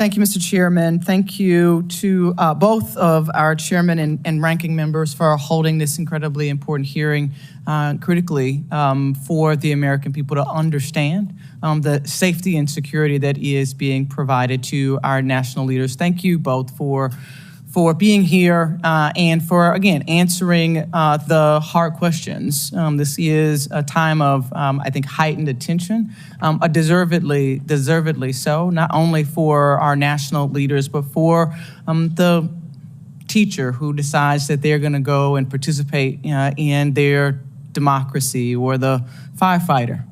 Thank you, Mr. Chairman. Thank you to both of our chairman and ranking members for holding this incredibly important hearing critically for the American people to understand the safety and security that is being provided to our national leaders. Thank you both for being here and for, again, answering the hard questions. This is a time of, I think, heightened attention, deservedly so, not only for our national leaders, but for the teacher who decides that they're going to go and participate in their democracy, or the firefighter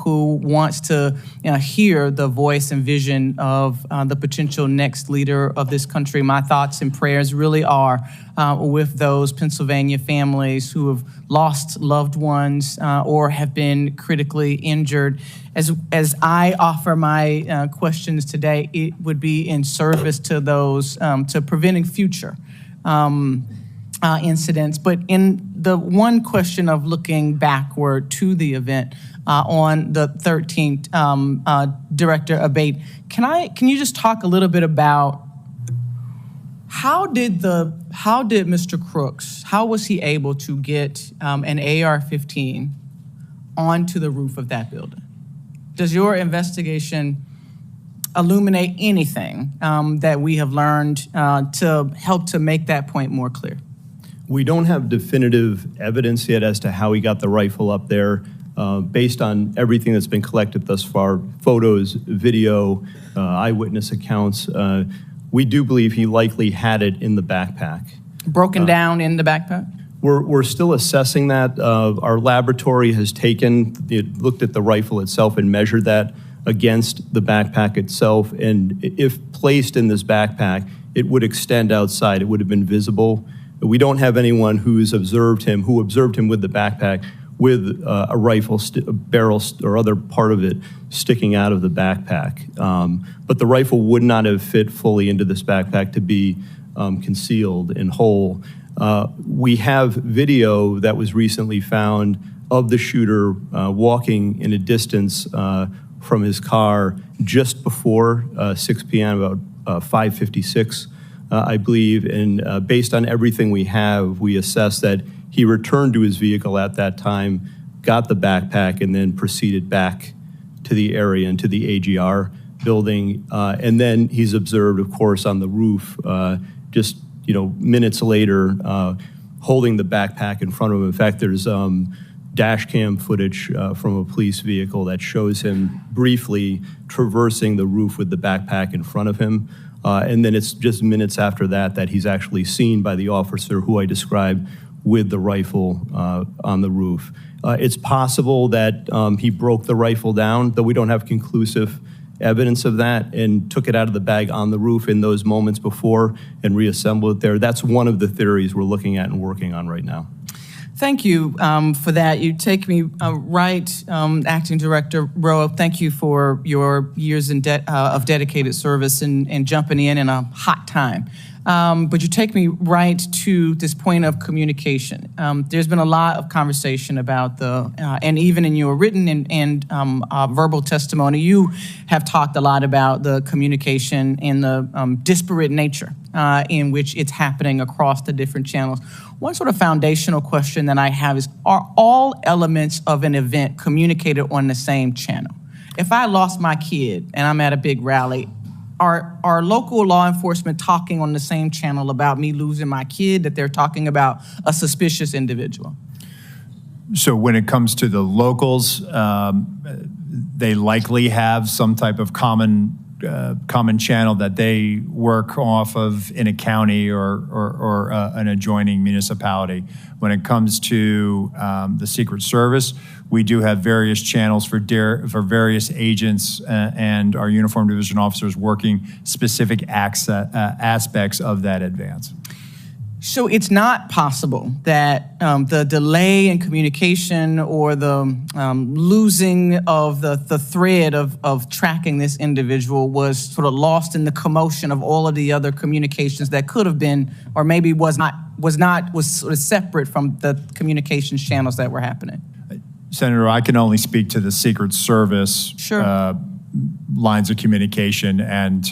who wants to hear the voice and vision of the potential next leader of this country. My thoughts and prayers really are with those Pennsylvania families who have lost loved ones or have been critically injured. As I offer my questions today, it would be in service to those, to preventing future incidents. But in the one question of looking backward to the event, on the 13th, Director Abate, can you just talk a little bit about how did Mr. Crooks, how was he able to get an AR-15 onto the roof of that building? Does your investigation illuminate anything that we have learned to help to make that point more clear? We don't have definitive evidence yet as to how he got the rifle up there. Based on everything that's been collected thus far, photos, video, eyewitness accounts, we do believe he likely had it in the backpack. Broken down in the backpack? We're still assessing that. Our laboratory has looked at the rifle itself and measured that against the backpack itself. And if placed in this backpack, it would extend outside. It would have been visible. We don't have anyone who observed him with the backpack with a rifle barrel or other part of it sticking out of the backpack. But the rifle would not have fit fully into this backpack to be concealed and whole. We have video that was recently found of the shooter walking in a distance from his car just before 6 p.m., about 5:56, I believe. And based on everything we have, we assess that he returned to his vehicle at that time, got the backpack, and then proceeded back to the area and to the AGR building. And then he's observed, of course, on the roof, just minutes later, holding the backpack in front of him. In fact, there's dash cam footage from a police vehicle that shows him briefly traversing the roof with the backpack in front of him. And then it's just minutes after that he's actually seen by the officer who I described with the rifle on the roof. It's possible that he broke the rifle down, though we don't have conclusive evidence of that, and took it out of the bag on the roof in those moments before and reassembled it there. That's one of the theories we're looking at and working on right now. Thank you for that. You take me right, Acting Director Rowe. Thank you for your years of dedicated service and jumping in a hot time. But you take me right to this point of communication. There's been a lot of conversation about and even in your written and verbal testimony, you have talked a lot about the communication and the disparate nature in which it's happening across the different channels. One sort of foundational question that I have is, are all elements of an event communicated on the same channel? If I lost my kid and I'm at a big rally, are local law enforcement talking on the same channel about me losing my kid that they're talking about a suspicious individual? So when it comes to the locals, they likely have some type of common channel that they work off of in a county or an adjoining municipality. When it comes to the Secret Service, we do have various channels for various agents and our uniformed division officers working specific aspects of that advance. So it's not possible that the delay in communication or the losing of the thread of tracking this individual was sort of lost in the commotion of all of the other communications that could have been, or maybe was sort of separate from the communications channels that were happening. Senator, I can only speak to the Secret Service Sure. Lines of communication, and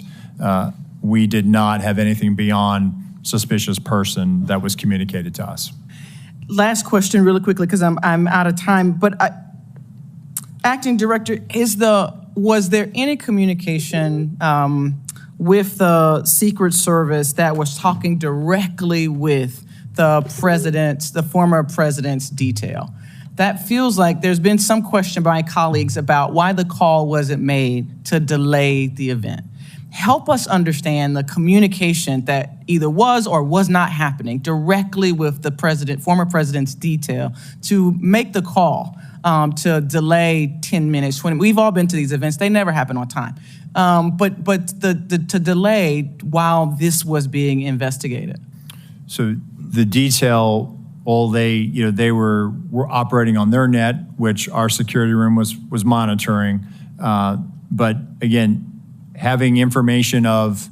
we did not have anything beyond suspicious person that was communicated to us. Last question really quickly, because I'm out of time, but Acting Director, was there any communication with the Secret Service that was talking directly with the former president's detail? That feels like there's been some question by colleagues about why the call wasn't made to delay the event. Help us understand the communication that either was or was not happening directly with the former president's detail to make the call to delay 10 minutes, 20. We've all been to these events. They never happen on time. But to delay while this was being investigated. So the detail, they were operating on their net, which our security room was monitoring. But again, having information of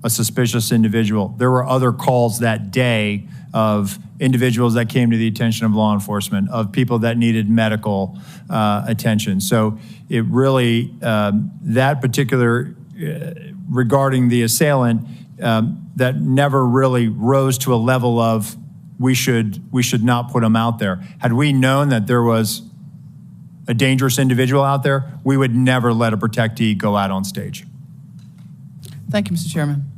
a suspicious individual, there were other calls that day of individuals that came to the attention of law enforcement, of people that needed medical attention. So it really, that particular, regarding the assailant, that never really rose to a level of we should not put him out there. Had we known that there was a dangerous individual out there, we would never let a protectee go out on stage. Thank you, Mr. Chairman.